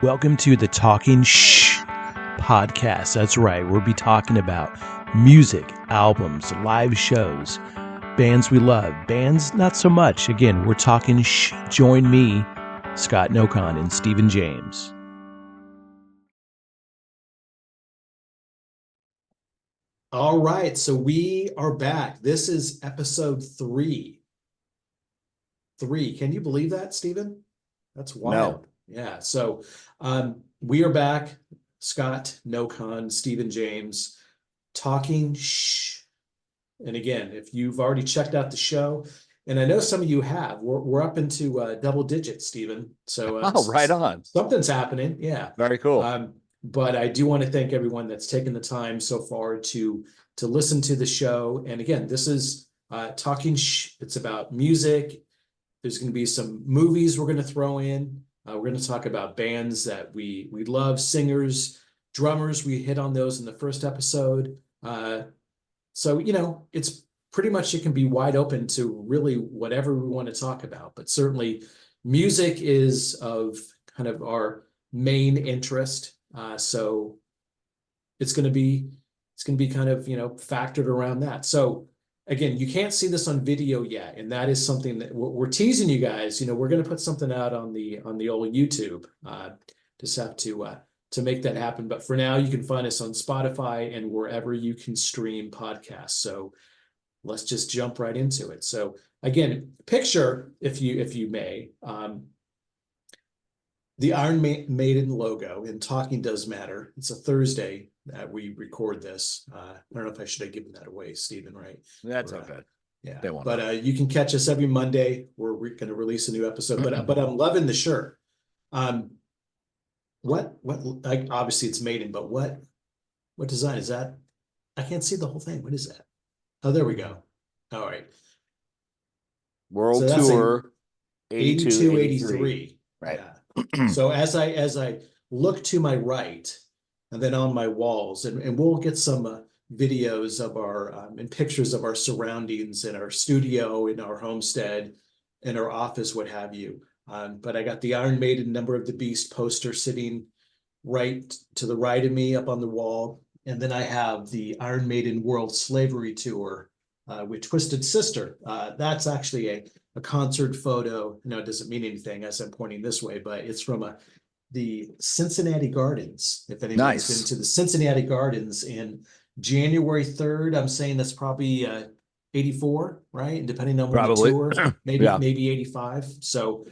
Welcome to the Talking Shh podcast. That's right. We'll be talking about music, albums, live shows, bands we love, bands not so much. Again, we're talking shh. Join me, Scott Nokon, and Stephen James. All right, so we are back. This is episode 3. Can you believe that, Stephen? That's wild. No. Yeah, so we are back. Scott Nokon, Stephen James, talking shh. And again, if you've already checked out the show, and I know some of you have, we're up into double digits, Stephen. So right on. Something's happening. Yeah. Very cool. But I do want to thank everyone that's taken the time so far to listen to the show. And again, this is Talking Shh. It's about music. There's going to be some movies we're going to throw in. We're going to talk about bands that we love, singers, drummers. We hit on those in the first episode. So, you know, it's pretty much, it can be wide open to really whatever we want to talk about. But certainly music is of kind of our main interest. So it's going to be kind of, you know, factored around that. So again, you can't see this on video yet, and that is something that we're teasing you guys. You know, we're going to put something out on the old YouTube. Just have to make that happen. But for now, you can find us on Spotify and wherever you can stream podcasts. So let's just jump right into it. So again, picture, if you may, the Iron Maiden logo in Talking Does Matter. It's a Thursday that we record this. I don't know if I should have given that away, Stephen, right? That's okay. Yeah, They won't. But you can catch us every Monday. We're going to release a new episode. But I'm loving the shirt. What like, obviously it's Maiden, but what design is that? I can't see the whole thing. What is that? Oh, there we go. All right. World So Tour 82, 83. Right. Yeah. So as I look to my right, and then on my walls, and we'll get some videos of our and pictures of our surroundings in our studio, in our homestead, in our office, what have you. But I got the Iron Maiden Number of the Beast poster sitting right to the right of me up on the wall. And then I have the Iron Maiden World Slavery Tour with Twisted Sister. That's actually a concert photo. No, it doesn't mean anything as I'm pointing this way, but it's from the Cincinnati Gardens. If anybody's been to the Cincinnati Gardens in January 3rd, I'm saying that's probably 84, right? And depending on when the tour, maybe 85. So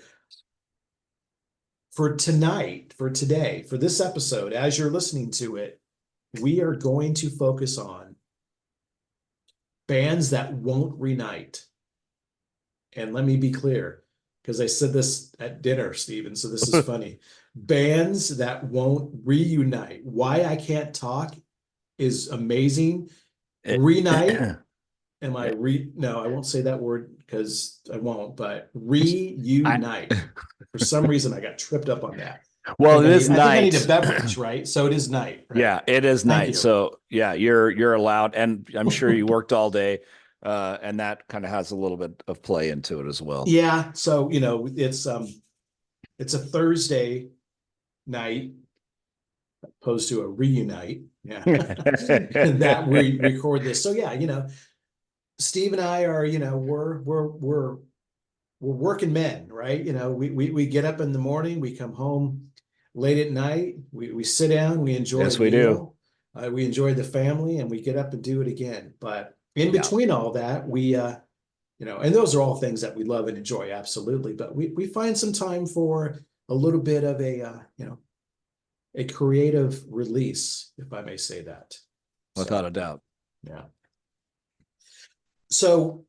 for tonight, for today, for this episode, as you're listening to it, we are going to focus on bands that won't reunite. And let me be clear, because I said this at dinner, Stephen, so this is funny. Bands that won't reunite. Why I Can't Talk is amazing. Reunite. No, I won't say that word because I won't, but reunite. For some reason, I got tripped up on that. Well, it is night. I think I need a beverage, right? So it is night. Right? Yeah, it is night. So yeah, you're allowed, and I'm sure you worked all day, and that kind of has a little bit of play into it as well. Yeah. So you know, it's a Thursday night opposed to a reunite. Yeah, and that we record this. So yeah, you know, Steve and I are, you know, we're working men, right? You know, we get up in the morning, we come home late at night, we sit down, we enjoy. Yes, we do. We enjoy the family, and we get up and do it again. But in between all that, we you know, and those are all things that we love and enjoy, absolutely. But we find some time for a little bit of a you know, a creative release, if I may say that. Without a doubt. Yeah. So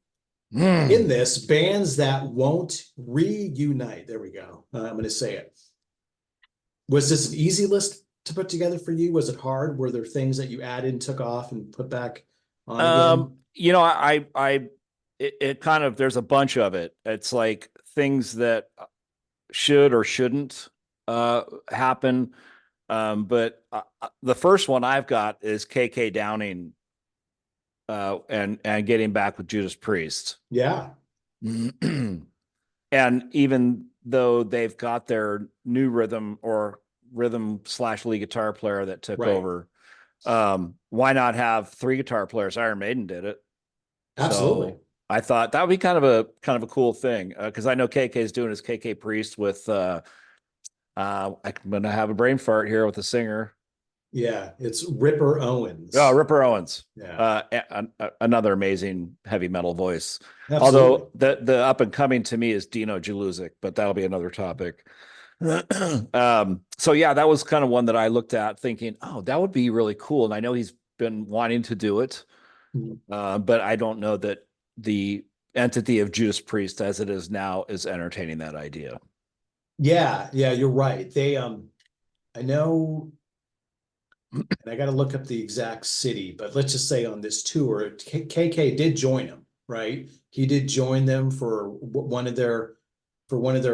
in this, bands that won't reunite. There we go. I'm going to say it. Was this an easy list to put together for you? Was it hard? Were there things that you added and took off and put back on again? You know, it kind of, there's a bunch of it. It's like things that should or shouldn't happen. But the first one I've got is KK Downing and getting back with Judas Priest. Yeah. And even though they've got their new rhythm, or rhythm / lead guitar player that took Right. over. Why not have 3 guitar players? Iron Maiden did it. Absolutely. So I thought that would be kind of a cool thing. Cause I know KK is doing his KK Priest with, I'm going to have a brain fart here with the singer. Yeah, it's Ripper Owens. Oh, Ripper Owens. Yeah. Another amazing heavy metal voice. Absolutely. Although the up and coming to me is Dino Jaluzik, but that'll be another topic. So yeah, that was kind of one that I looked at thinking, oh, that would be really cool. And I know he's been wanting to do it, but I don't know that the entity of Judas Priest as it is now is entertaining that idea. Yeah, you're right. They I know, and I got to look up the exact city, but let's just say on this tour, KK did join them, right? He did join them for one of their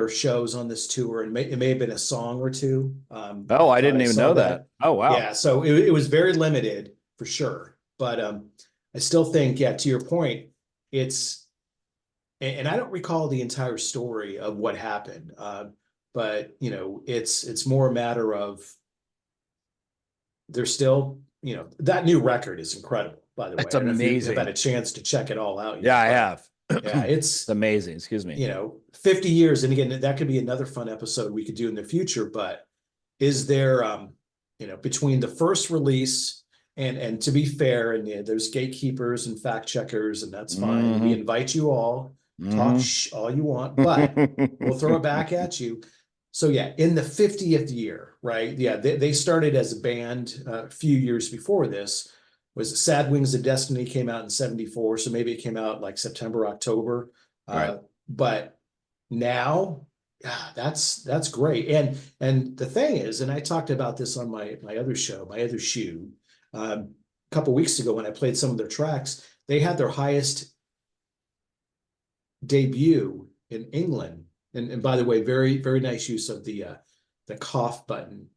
shows on this tour, and it may have been a song or two. Oh, I thought didn't even saw know that. Oh, wow. Yeah, so it was very limited for sure. But I still think, yeah, to your point, it's, and I don't recall the entire story of what happened. But you know, it's more a matter of they're still, you know, that new record is incredible, by the way. That's I don't know if you've amazing. had a chance to check it all out yet, Yeah, I but have. yeah, It's amazing. Excuse me. you know, 50 years. And again, that could be another fun episode we could do in the future, but is there, you know, between the first release and to be fair, and yeah, there's gatekeepers and fact checkers, and that's fine. We invite you all, talk all you want, but we'll throw it back at you. So yeah, in the 50th year, right? Yeah, they started as a band a few years before this. Was Sad Wings of Destiny came out in 74, so maybe it came out like September, October. Right. But now, yeah, that's great. And the thing is, and I talked about this on my other show, my other shoe, a couple weeks ago when I played some of their tracks, they had their highest debut in England. And by the way, very, very nice use of the cough button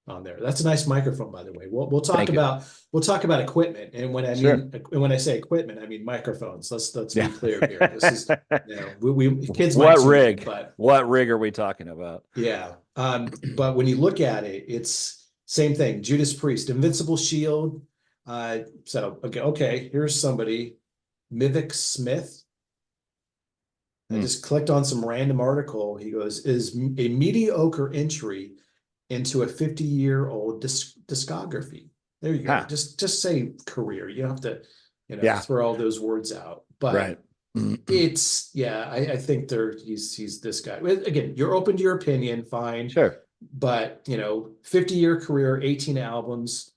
on there. That's a nice microphone, by the way. We'll talk about equipment. And when I mean when I say equipment, I mean microphones. Let's be clear here. This is, you know, we kids might What rig? but What rig are we talking about? yeah. But when you look at it, it's same thing. Judas Priest, Invincible Shield. So okay, here's somebody, Mivik Smith. I just clicked on some random article. He goes, is a mediocre entry into a 50-year-old discography. There you go. Just say career. You don't have to, you know, throw all those words out. But it's, yeah, I think he's this guy. Again, you're open to your opinion, fine. Sure. But, you know, 50-year career, 18 albums.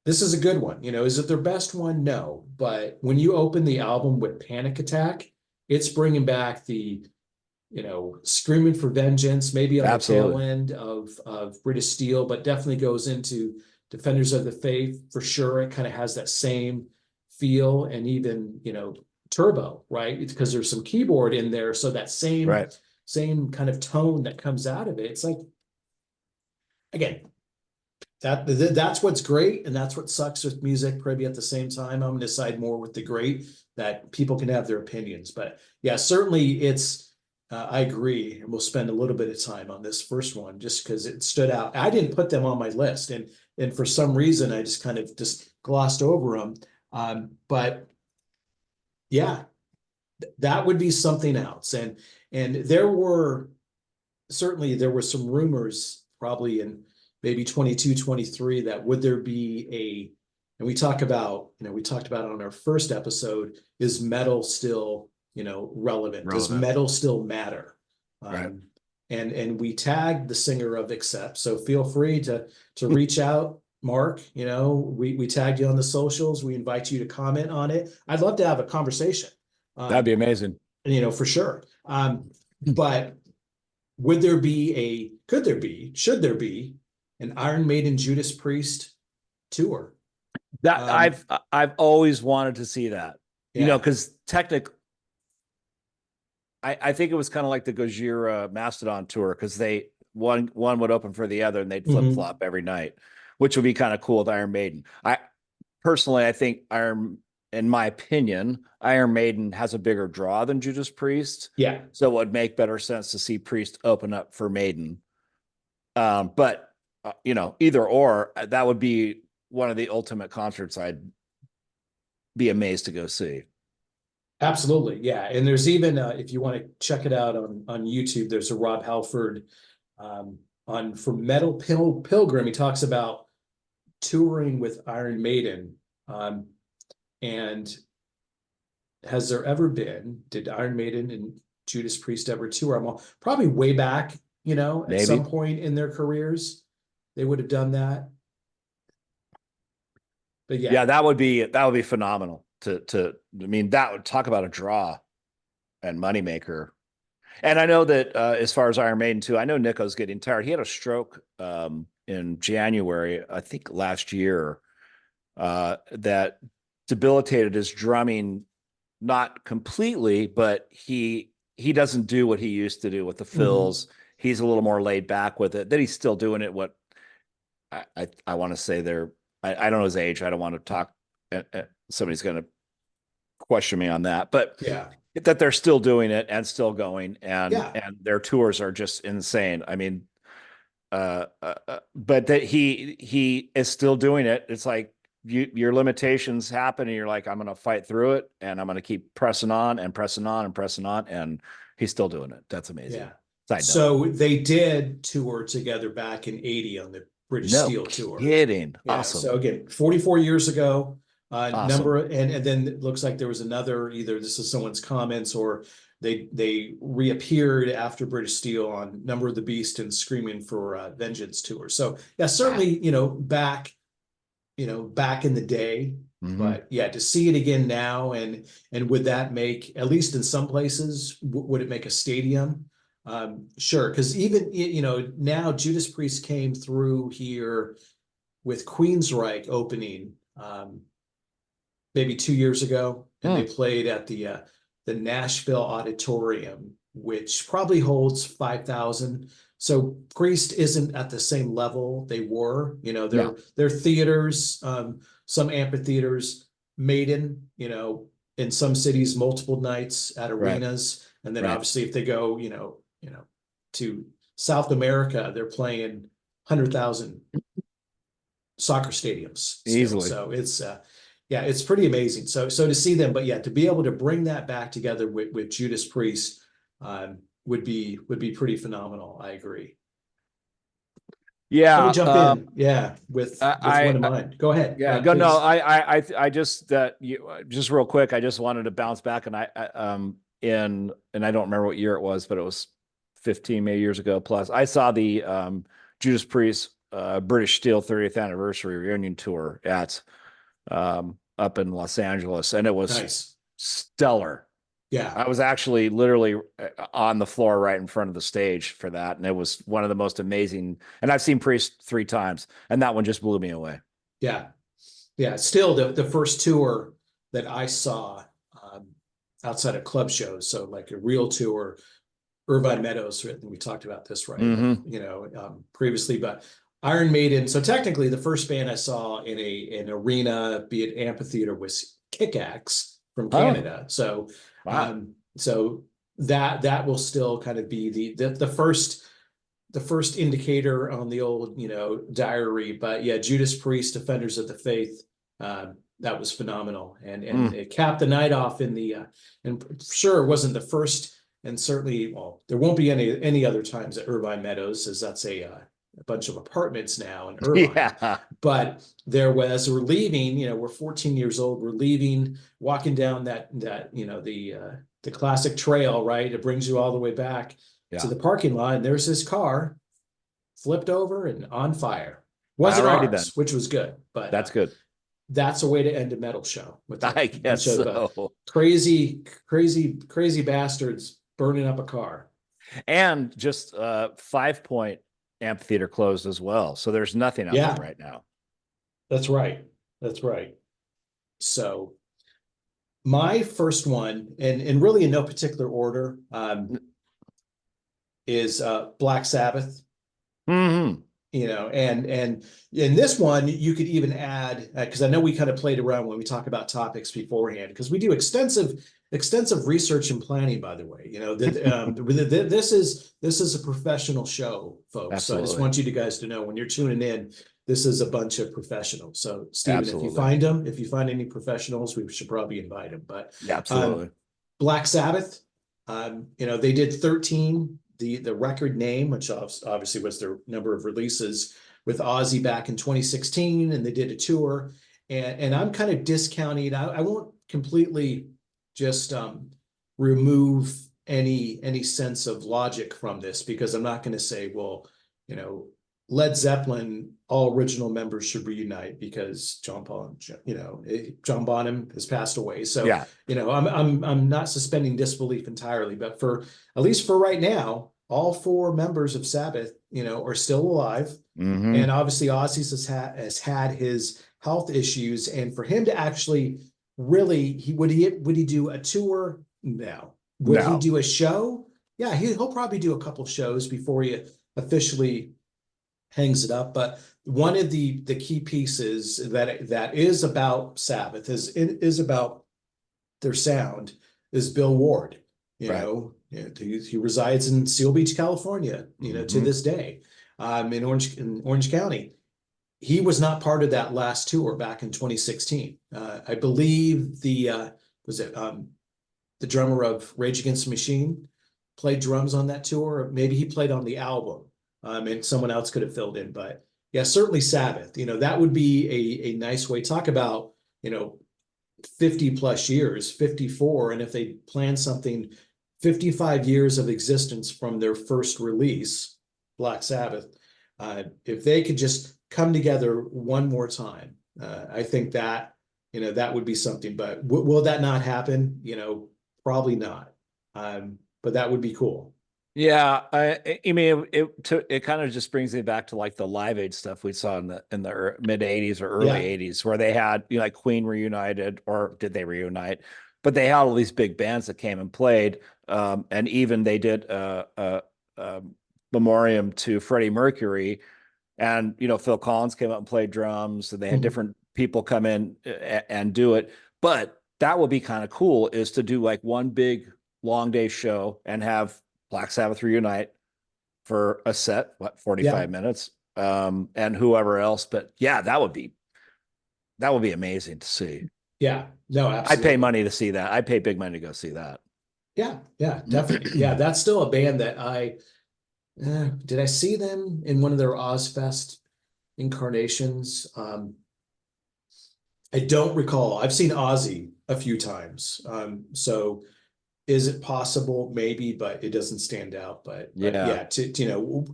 This is a good one. You know, is it their best one? No. But when you open the album with Panic Attack, it's bringing back the, you know, Screaming for Vengeance, maybe on the tail end of British Steel, but definitely goes into Defenders of the Faith for sure. It kind of has that same feel, and even, you know, Turbo, right? It's because there's some keyboard in there. So that same kind of tone that comes out of it. It's like, again, that's what's great, and that's what sucks with music. Probably at the same time, I'm going to side more with the great, that people can have their opinions. But yeah, certainly it's, I agree. And we'll spend a little bit of time on this first one just because it stood out. I didn't put them on my list, and for some reason I just kind of just glossed over them. But yeah, that would be something else. And there were some rumors probably in maybe 22, 23, that would there be and we talked about on our first episode, is metal still, you know, relevant? Does metal still matter? Right. And we tagged the singer of Accept, so feel free to reach out, Mark. You know, we tagged you on the socials. We invite you to comment on it. I'd love to have a conversation. That'd be amazing. You know, for sure. But should there be an Iron Maiden Judas Priest tour? That I've always wanted to see that, you know, because technically, I think it was kind of like the Gojira Mastodon tour, because one would open for the other and they'd flip flop every night, which would be kind of cool with Iron Maiden. I think in my opinion, Iron Maiden has a bigger draw than Judas Priest. Yeah. So it would make better sense to see Priest open up for Maiden. But either or, that would be one of the ultimate concerts I'd be amazed to go see. Absolutely, yeah. And there's even if you want to check it out on YouTube, there's a Rob Halford on for Metal Pilgrim. He talks about touring with Iron Maiden, and has there ever been? Did Iron Maiden and Judas Priest ever tour? Probably way back, at Maybe. some point in their careers, they would have done that. But Yeah, that would be phenomenal I mean, that would talk about a draw and moneymaker. And I know that as far as Iron Maiden too, I know Nico's getting tired. He had a stroke in January, I think last year, that debilitated his drumming, not completely, but he doesn't do what he used to do with the fills. He's a little more laid back with it. That he's still doing it. What I want to say there, I don't know his age. I don't want to talk. Somebody's going to question me on that, but yeah, that they're still doing it and still going, and their tours are just insane. I mean, but that he is still doing it. It's like your limitations happen, and you're like, I'm going to fight through it, and I'm going to keep pressing on and pressing on and pressing on, and he's still doing it. That's amazing. Yeah. So they did tour together back in '80 on the British Steel tour. Kidding. Yeah, awesome. So again, 44 years ago, Awesome. and then it looks like there was another, either this is someone's comments or they reappeared after British Steel on Number of the Beast and Screaming for Vengeance tour. So yeah, certainly, back in the day, but yeah, to see it again now, and would that make, at least in some places, would it make a stadium? Sure, because even now Judas Priest came through here with Queensryche opening maybe 2 years ago, and they played at the Nashville Auditorium, which probably holds 5,000. So Priest isn't at the same level they were. Their theaters, some amphitheaters, Maiden, in some cities, multiple nights at arenas, and then obviously if they go, to South America, they're playing 100,000 soccer stadiums easily. So it's it's pretty amazing. So to see them, but yeah, to be able to bring that back together with Judas Priest would be pretty phenomenal. I agree. Yeah. Let me jump in. Yeah, with one of mine. Go ahead. Yeah. Go. No. I just just real quick. I just wanted to bounce back, and and I don't remember what year it was, but it was 15 maybe years ago plus. I saw the Judas Priest British Steel 30th anniversary reunion tour at up in Los Angeles, and it was stellar. Yeah, I was actually literally on the floor right in front of the stage for that, and it was one of the most amazing. And I've seen Priest 3 times, and that one just blew me away. Yeah, yeah. Still, the first tour that I saw outside of club shows, so like a real tour, Irvine Meadows. We talked about this, right? Previously, but Iron Maiden. So technically, the first band I saw in an arena, be it amphitheater, was Kick-Axe from Canada. So, so that will still kind of be the first indicator on the old diary. But yeah, Judas Priest, Defenders of the Faith, that was phenomenal, and it capped the night off in the and sure it wasn't the first, and certainly there won't be any other times at Irvine Meadows, as that's a bunch of apartments now in Irvine. Yeah. But there was, we're leaving, we're 14 years old, we're leaving, walking down that the classic trail, right? It brings you all the way back to the parking lot, and there's this car flipped over and on fire. Wasn't ours, which was good, but that's good. That's a way to end a metal show. With I guess so. Crazy bastards burning up a car. And just 5 Point amphitheater closed as well. So there's nothing out there right now. That's right. So my first one, and really in no particular order, is Black Sabbath. and in this one, you could even add, because I know we kind of played around when we talk about topics beforehand, because we do extensive research and planning, by the way. This is a professional show, folks. Absolutely. So I just want you guys to know when you're tuning in, this is a bunch of professionals. So Stephen, Absolutely. if you find any professionals, we should probably invite them. But absolutely. Black Sabbath, they did 13. The record name, which obviously was their number of releases, with Ozzy back in 2016, and they did a tour. And I'm kind of discounting. I won't completely just remove any sense of logic from this, because I'm not going to say, well, Led Zeppelin, all original members should reunite because John Bonham has passed away. So, yeah. I'm not suspending disbelief entirely, but at least for right now, all 4 members of Sabbath, are still alive. Mm-hmm. And obviously Ozzy has had his health issues, and for him to actually really, would he do a tour? No. Would he do a show? Yeah, he'll probably do a couple shows before he officially hangs it up. But one of the key pieces that is about Sabbath is about their sound is Bill Ward. He resides in Seal Beach, California, to this day, in Orange County. He was not part of that last tour back in 2016. I believe the drummer of Rage Against the Machine played drums on that tour. Maybe he played on the album, and someone else could have filled in. But yeah, certainly Sabbath. That would be a nice way. Talk about 50 plus years, 54, and if they plan something, 55 years of existence from their first release, Black Sabbath. If they could just come together one more time, I think that that would be something. But will that not happen? Probably not. But that would be cool. Yeah, I mean, it kind of just brings me back to like the Live Aid stuff we saw in the mid '80s or early '80s, where they had like Queen reunited, or did they reunite? But they had all these big bands that came and played, and even they did a memoriam to Freddie Mercury, and Phil Collins came up and played drums, and they had different people come in and do it. But that would be kind of cool, is to do like one big long day show and have Black Sabbath reunite for a set, 45 minutes, and whoever else. But yeah, that would be amazing to see. Yeah, no, absolutely. I'd pay money to see that. I'd pay big money to go see that. Yeah, definitely. Yeah, that's still a band that did I see them in one of their Ozfest incarnations? I don't recall. I've seen Ozzy a few times. So is it possible? Maybe, but it doesn't stand out. But yeah,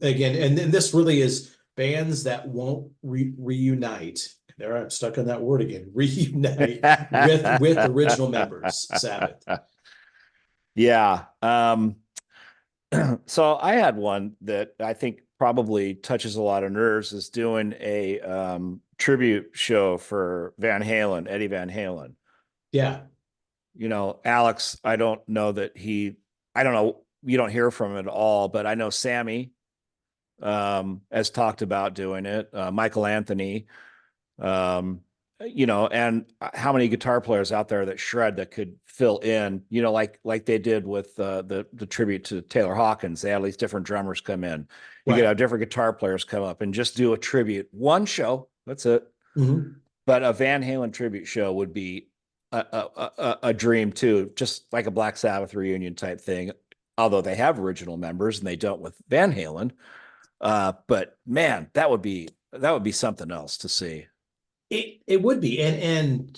again, and then this really is bands that won't reunite. There, I'm stuck on that word again. Reunite with original members, Sabbath. Yeah. So I had one that I think probably touches a lot of nerves, is doing a tribute show for Van Halen, Eddie Van Halen. Yeah. Alex, I don't know, you don't hear from him at all, but I know Sammy has talked about doing it. Michael Anthony, and how many guitar players out there that shred that could fill in, like they did with the tribute to Taylor Hawkins. They had all these different drummers come in. You could have different guitar players come up and just do a tribute, one show. That's it. Mm-hmm. But a Van Halen tribute show would be a dream too, just like a Black Sabbath reunion type thing. Although they have original members and they don't with Van Halen. But man, that would be something else to see. It would be, and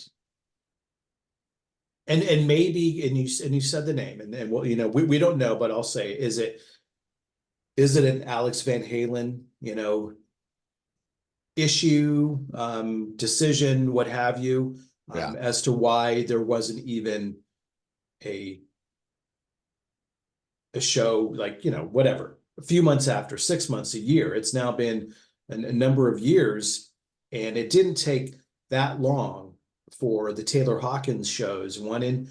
maybe, and you said the name, and well, we don't know, but I'll say, is it an Alex Van Halen, issue, decision, what have you, as to why there wasn't even a show, like, whatever, a few months after, 6 months, a year. It's now been a number of years. And it didn't take that long for the Taylor Hawkins shows, one in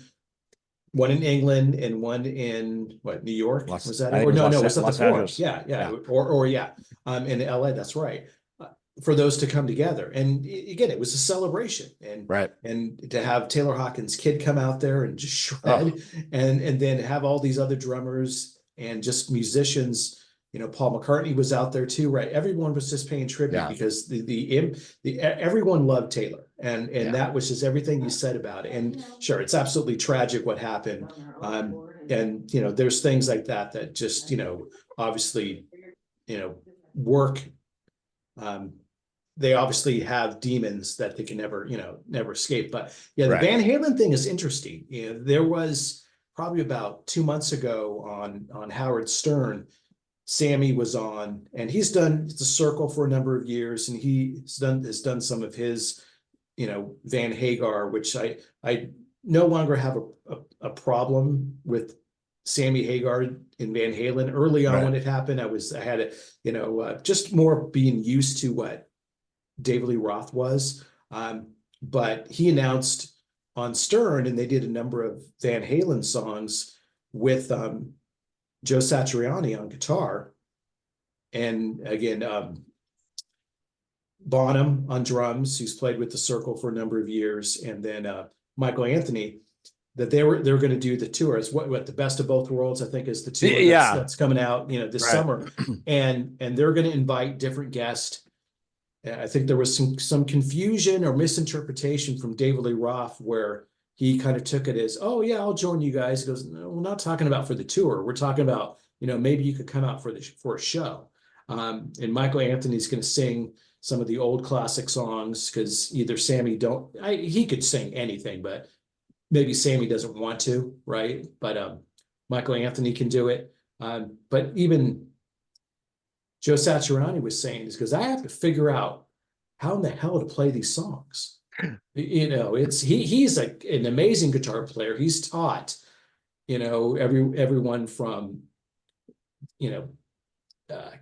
one in England and one in what, New York? Was that I it? think Or it was no, was that the Los Forum? Angeles. Yeah, Yeah. or yeah, in LA. That's right. For those to come together, and again, it was a celebration, and Right. and to have Taylor Hawkins' kid come out there and just shred, Oh. and then have all these other drummers and just musicians. Paul McCartney was out there too, right? Everyone was just paying tribute Yeah. because everyone loved Taylor, and Yeah. that was just everything you said about it. And sure, it's absolutely tragic what happened, and there's things like that just obviously work. They obviously have demons that they can never escape. But yeah, the Right. Van Halen thing is interesting. There was probably about 2 months ago on Howard Stern, Sammy was on, and he's done the Circle for a number of years, and has done some of his, Van Hagar, which I no longer have a problem with Sammy Hagar in Van Halen. Early on, Right. when it happened, I had a just more being used to what David Lee Roth was. But he announced on Stern, and they did a number of Van Halen songs with Joe Satriani on guitar. And again, Bonham on drums, who's played with the Circle for a number of years, and then Michael Anthony, that they were going to do the tour. It's what the Best of Both Worlds, I think, is the tour that's coming out this Right. summer. And they're going to invite different guests. I think there was some confusion or misinterpretation from David Lee Roth, where he kind of took it as, oh yeah, I'll join you guys. He goes, no, we're not talking about for the tour. We're talking about, maybe you could come out for a show. And Michael Anthony's going to sing some of the old classic songs, because either Sammy he could sing anything, but maybe Sammy doesn't want to, right? But Michael Anthony can do it. But even Joe Satriani was saying is because I have to figure out how in the hell to play these songs. He's an amazing guitar player. He's taught, everyone from,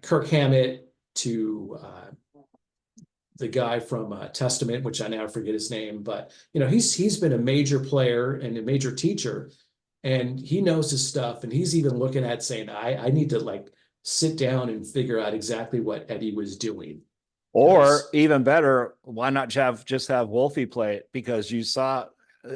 Kirk Hammett to the guy from Testament, which I now forget his name, but he's been a major player and a major teacher, and he knows his stuff. And he's even looking at saying, I need to sit down and figure out exactly what Eddie was doing. Or even better, why not just have Wolfie play it? Because you saw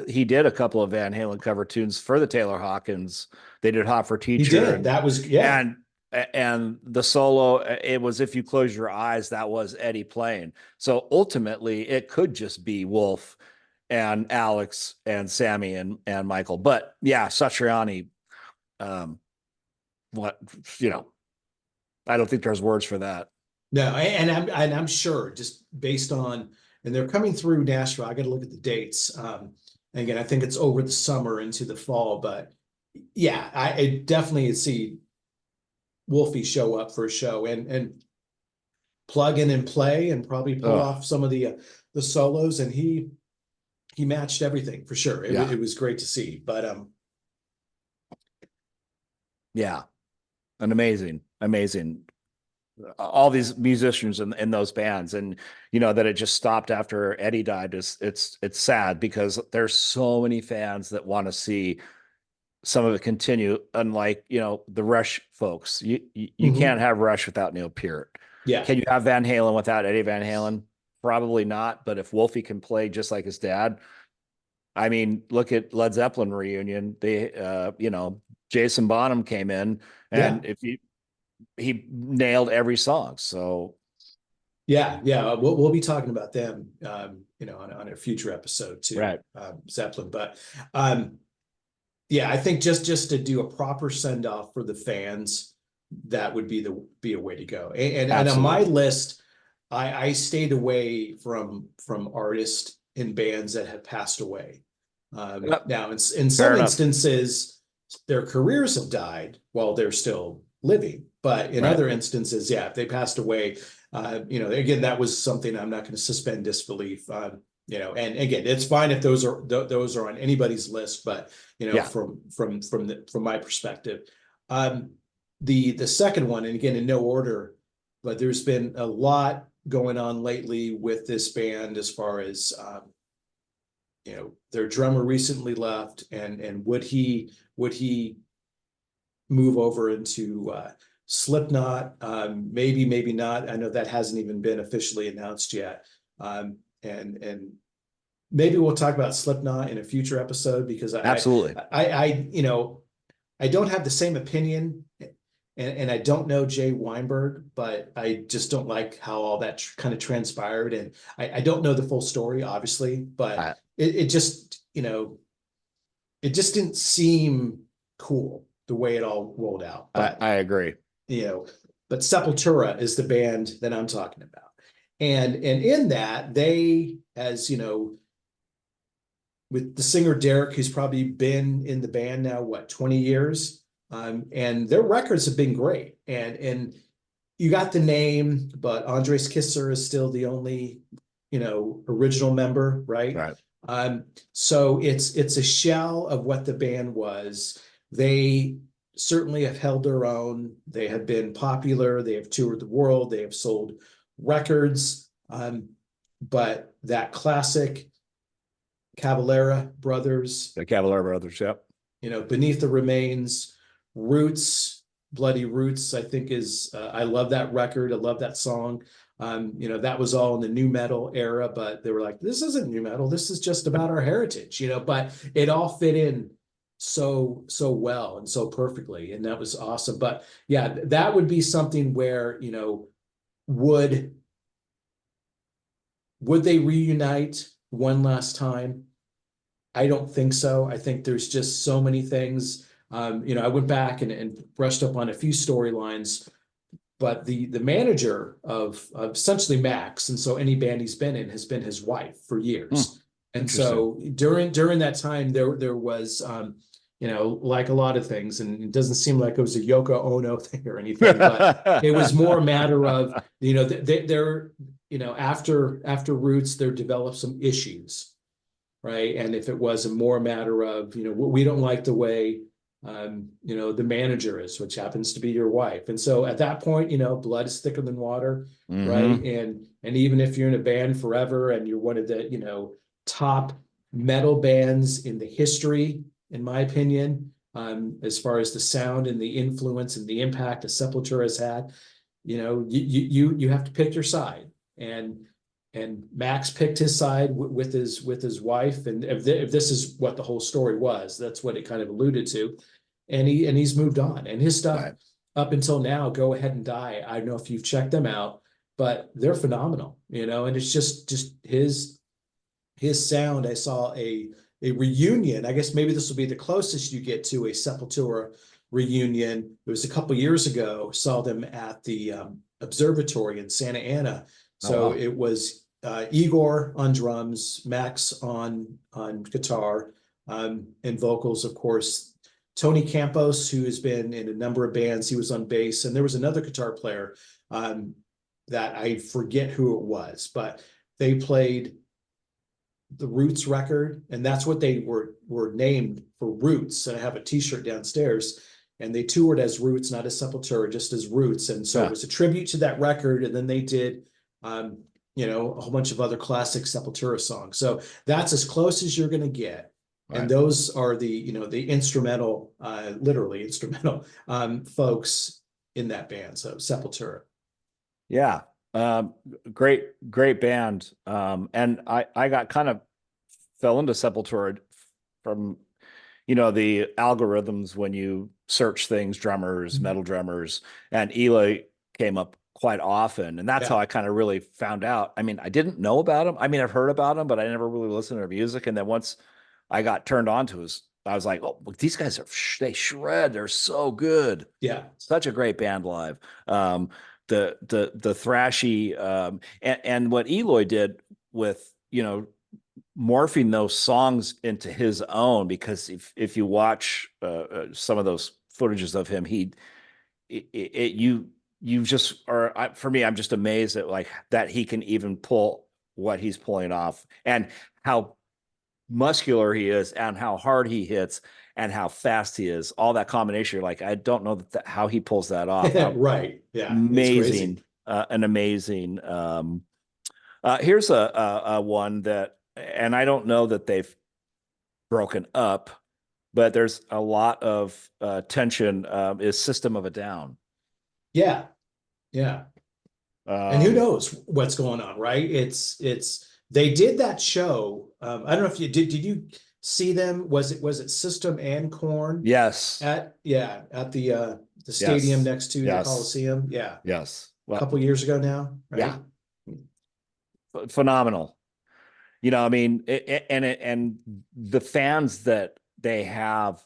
he did a couple of Van Halen cover tunes for the Taylor Hawkins. They did Hot for Teacher. He did. That was, yeah. And the solo, it was If You Close Your Eyes, that was Eddie playing. So ultimately it could just be Wolf and Alex and Sammy and Michael. But yeah, Satriani, I don't think there's words for that. No, and I'm sure, just based on, and they're coming through Nashville. I got to look at the dates. And again, I think it's over the summer into the fall, but yeah, I definitely see Wolfie show up for a show and plug in and play and probably pull off some of the solos. And he matched everything for sure. It was great to see, but yeah, an amazing all these musicians in those bands, and that it just stopped after Eddie died it's sad, because there's so many fans that want to see some of it continue. Unlike the Rush folks, you can't have Rush without Neil Peart. Yeah. Can you have Van Halen without Eddie Van Halen? Probably not. But if Wolfie can play just like his dad, I mean, look at Led Zeppelin reunion. They Jason Bonham came in, and he nailed every song. So yeah, we'll be talking about them, on a future episode too, right? Zeppelin, but yeah, I think just to do a proper send off for the fans, that would be a way to go. And on my list, I stayed away from artists and bands that have passed away. Now, in some instances, their careers have died while they're still living. But in other instances, if they passed away, again, that was something I'm not going to suspend disbelief. And again, it's fine if those are on anybody's list, but from my perspective, the second one, and again, in no order, but there's been a lot going on lately with this band as far as their drummer recently left, and would he move over into Slipknot? Maybe not. I know that hasn't even been officially announced yet. And maybe we'll talk about Slipknot in a future episode, because Absolutely. I don't have the same opinion, and I don't know Jay Weinberg, but I just don't like how all that kind of transpired. And I don't know the full story, obviously, but it just, it just didn't seem cool the way it all rolled out. But I agree. But Sepultura is the band that I'm talking about. And in that, they, as with the singer Derek, who's probably been in the band now, 20 years? And their records have been great. And you got the name, but Andres Kisser is still the only, original member, right? Right. So it's a shell of what the band was. They certainly have held their own. They have been popular. They have toured the world. They have sold records. But that classic Cavalera Brothers, The Cavalera Brothers, yep. Beneath the Remains, Roots, Bloody Roots, I think is, I love that record. I love that song. That was all in the new metal era, but they were like, this isn't new metal. This is just about our heritage, but it all fit in so well and so perfectly. And that was awesome. But yeah, that would be something where, would they reunite one last time? I don't think so. I think there's just so many things. I went back and brushed up on a few storylines, but the manager of essentially Max, and so any band he's been in, has been his wife for years. And so during that time, there was like a lot of things, and it doesn't seem like it was a Yoko Ono thing or anything, but it was more a matter of, they're after Roots, there developed some issues, right? And if it was more a matter of, we don't like the way, the manager is, which happens to be your wife. And so at that point, blood is thicker than water, right? And even if you're in a band forever and you're one of the, top metal bands in the history, in my opinion, as far as the sound and the influence and the impact that Sepultura has had, you have to pick your side. And Max picked his side with his wife. And if this is what the whole story was, that's what it kind of alluded to. And he's moved on. And his stuff up until now, Go Ahead and Die, I don't know if you've checked them out, but they're phenomenal, and it's just his sound. I saw a reunion. I guess maybe this will be the closest you get to a Sepultura reunion. It was a couple years ago. Saw them at the Observatory in Santa Ana. So it was Igor on drums, Max on guitar, and vocals, of course. Tony Campos, who has been in a number of bands, he was on bass, and there was another guitar player that I forget who it was, but they played the Roots record, and that's what they were named for, Roots. And I have a T-shirt downstairs, and they toured as Roots, not as Sepultura, just as Roots. And so it was a tribute to that record. And then they did, a whole bunch of other classic Sepultura songs. So that's as close as you're going to get. And those are the, the instrumental, literally instrumental folks in that band. So Sepultura. Yeah. Great band. And I got kind of fell into Sepultura from, the algorithms when you search things, drummers, metal drummers, and Eloy came up quite often. And that's how I kind of really found out. I mean, I didn't know about him. I mean, I've heard about him, but I never really listened to their music. And then once I got turned on to his, I was like, oh, these guys they shred. They're so good. Yeah. Such a great band live. The thrashy, and what Eloy did with, morphing those songs into his own, because if you watch some of those footages of him, you just are, for me, I'm just amazed at that he can even pull what he's pulling off, and how muscular he is, and how hard he hits, and how fast he is. All that combination, you're like, I don't know how he pulls that off. Right. Yeah. Amazing. An amazing. Here's a one that and I don't know that they've broken up, but there's a lot of tension. Is System of a Down. Yeah. And who Um, knows what's going on, right? They did that show. I don't know if you did you see them? Was it System and Corn yes, at the stadium yes, next to the yes, Coliseum? Yeah. yes. A Well, couple years ago now, yeah, right? phenomenal. I mean, and the fans that they have,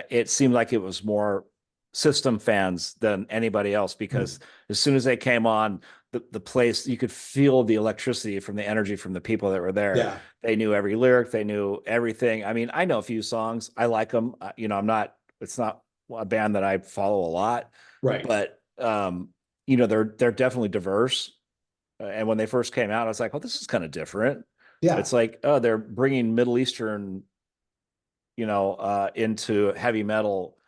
it seemed like it was more System fans than anybody else, because as soon as they came on, the place, you could feel the electricity from the energy from the people that were there. Yeah. They knew every lyric, they knew everything. I mean, I know a few songs, I like them. It's not a band that I follow a lot, Right. but they're definitely diverse. And when they first came out, I was like, oh, this is kind of different. Yeah. It's like, oh, they're bringing Middle Eastern, into heavy metal,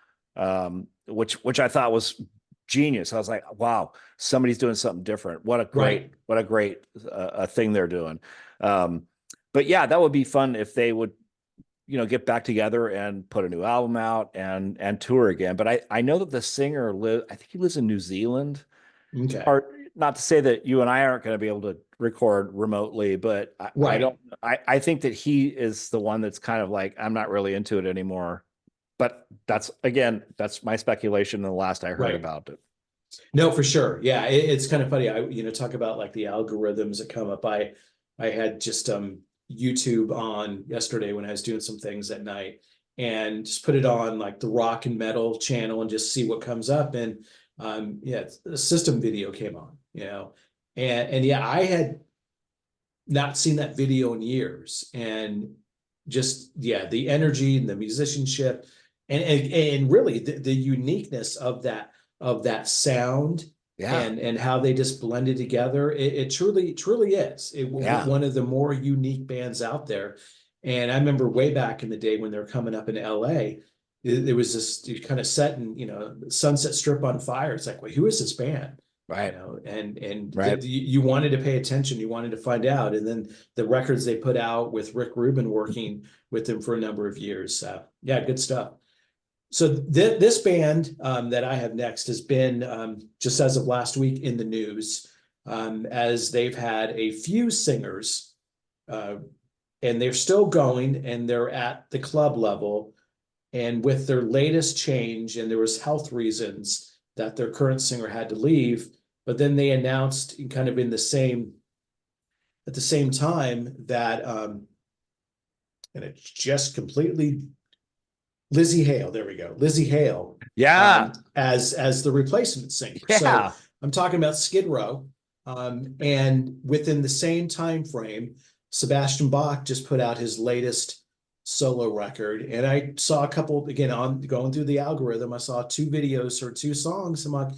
which I thought was genius. I was like, wow, somebody's doing something different. Right. What a great thing they're doing. But yeah, that would be fun if they would, get back together and put a new album out and tour again. But I know that the singer I think he lives in New Zealand. Okay. Or not to say that you and I aren't going to be able to record remotely, but I Right. don't, I think that he is the one that's kind of like, I'm not really into it anymore. But that's my speculation in the last I heard Right. about it. No, for sure. Yeah, it's kind of funny. Talk about like the algorithms that come up. I had just YouTube on yesterday when I was doing some things at night, and just put it on like the rock and metal channel and just see what comes up. And yeah, the System video came on, and yeah, I had not seen that video in years, and just yeah, the energy and the musicianship, and really the uniqueness of that sound, Yeah. and how they just blended together. It truly is Yeah. one of the more unique bands out there. And I remember way back in the day when they were coming up in LA, there was this kind of set in, Sunset Strip on fire. It's like, wait, who is this band? Right. And Right. you wanted to pay attention, you wanted to find out. And then the records they put out with Rick Rubin working with them for a number of years. Yeah, good stuff. So this band that I have next has been just as of last week in the news, as they've had a few singers, and they're still going, and they're at the club level. And with their latest change, and there was health reasons that their current singer had to leave, but then they announced kind of at the same time that, and it's just completely Lizzie Hale. There we go. Lizzie Hale, Yeah. as the replacement singer. So Yeah. I'm talking about Skid Row. And within the same time frame, Sebastian Bach just put out his latest solo record. And I saw a couple, again, on going through the algorithm, I saw 2 videos or 2 songs. I'm like,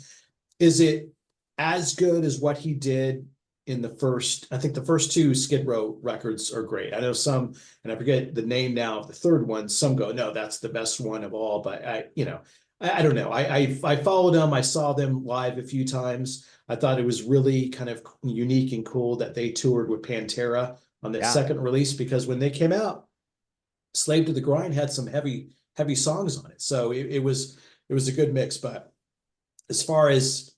is it as good as what he did in the first? I think the first 2 Skid Row records are great. I know some, and I forget the name now of the third one. Some go, no, that's the best one of all. But I don't know. I followed them. I saw them live a few times. I thought it was really kind of unique and cool that they toured with Pantera on that Yeah. second release, because when they came out, Slave to the Grind had some heavy songs on it. So it was a good mix. But as far as,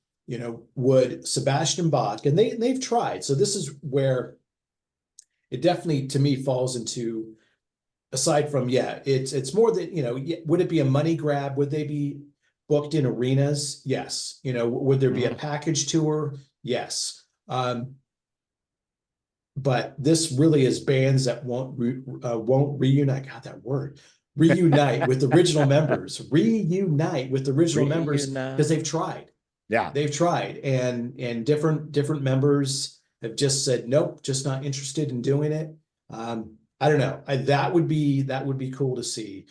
would Sebastian Bach, and they've tried. So this is where it definitely, to me, falls into, aside from, yeah, it's more that, would it be a money grab? Would they be booked in arenas? Yes. Would there be a package tour? Yes. But this really is bands that won't reunite. God, that word. Reunite with the original members. Reunite with the original members, because they've tried. Yeah. They've tried, and different members have just said, nope, just not interested in doing it. I don't know. That would be cool to see.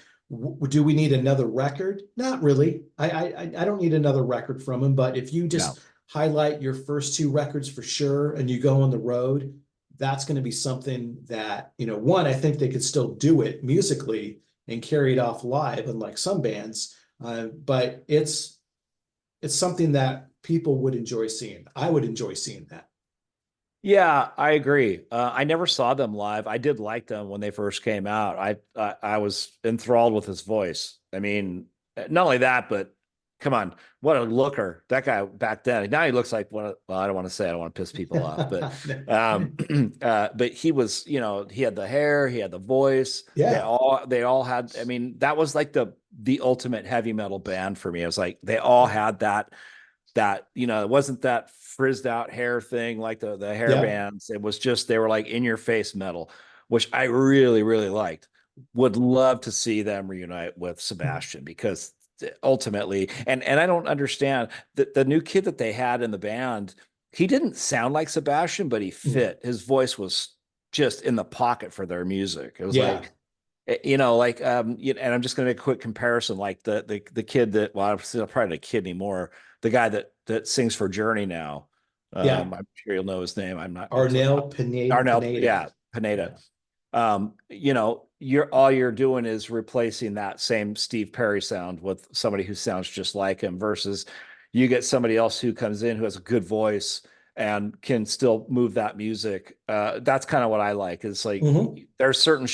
Do we need another record? Not really. I don't need another record from them. But if you just highlight your first 2 records for sure, and you go on the road, that's going to be something that, one, I think they could still do it musically and carry it off live, unlike some bands. But it's something that people would enjoy seeing. I would enjoy seeing that. Yeah, I agree. I never saw them live. I did like them when they first came out. I was enthralled with his voice. I mean, not only that, but come on, what a looker that guy back then. Now he looks like one of, well, I don't want to say, I don't want to piss people off, but but he was, you know, he had the hair, he had the voice. Yeah. They all had. I mean, that was like the ultimate heavy metal band for me. It was like they all had that, you know, it wasn't that frizzed out hair thing like the hair Yeah. bands. It was just they were like in your face metal, which I really really liked. Would love to see them reunite with Sebastian because ultimately, and I don't understand the new kid that they had in the band. He didn't sound like Sebastian, but he Mm. fit. His voice was just in the pocket for their music. It was Yeah. like, you know, like and I'm just going to make a quick comparison, like the kid that, well, I'm still probably not a kid anymore, the guy that sings for Journey now. Yeah. I'm sure you'll know his name. I'm not. It's Arnel Pineda. Darnell. Pineda. Yeah, Pineda. Yeah. You know, you're doing is replacing that same Steve Perry sound with somebody who sounds just like him, versus you get somebody else who comes in who has a good voice and can still move that music. That's kind of what I like. Is like Hmm. there's certain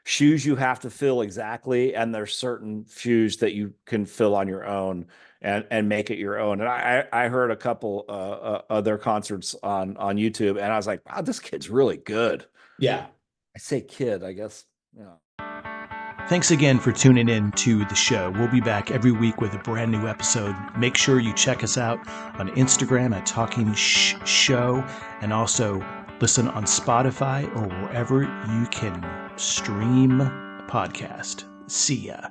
shoes you have to fill exactly, and there's certain shoes that you can fill on your own and make it your own. And I heard a couple of their concerts on YouTube, and I was like, wow, this kid's really good. Yeah. I say kid, I guess. Yeah. Thanks again for tuning in to the show. We'll be back every week with a brand new episode. Make sure you check us out on Instagram at Talking Shh Show, and also listen on Spotify or wherever you can stream a podcast. See ya.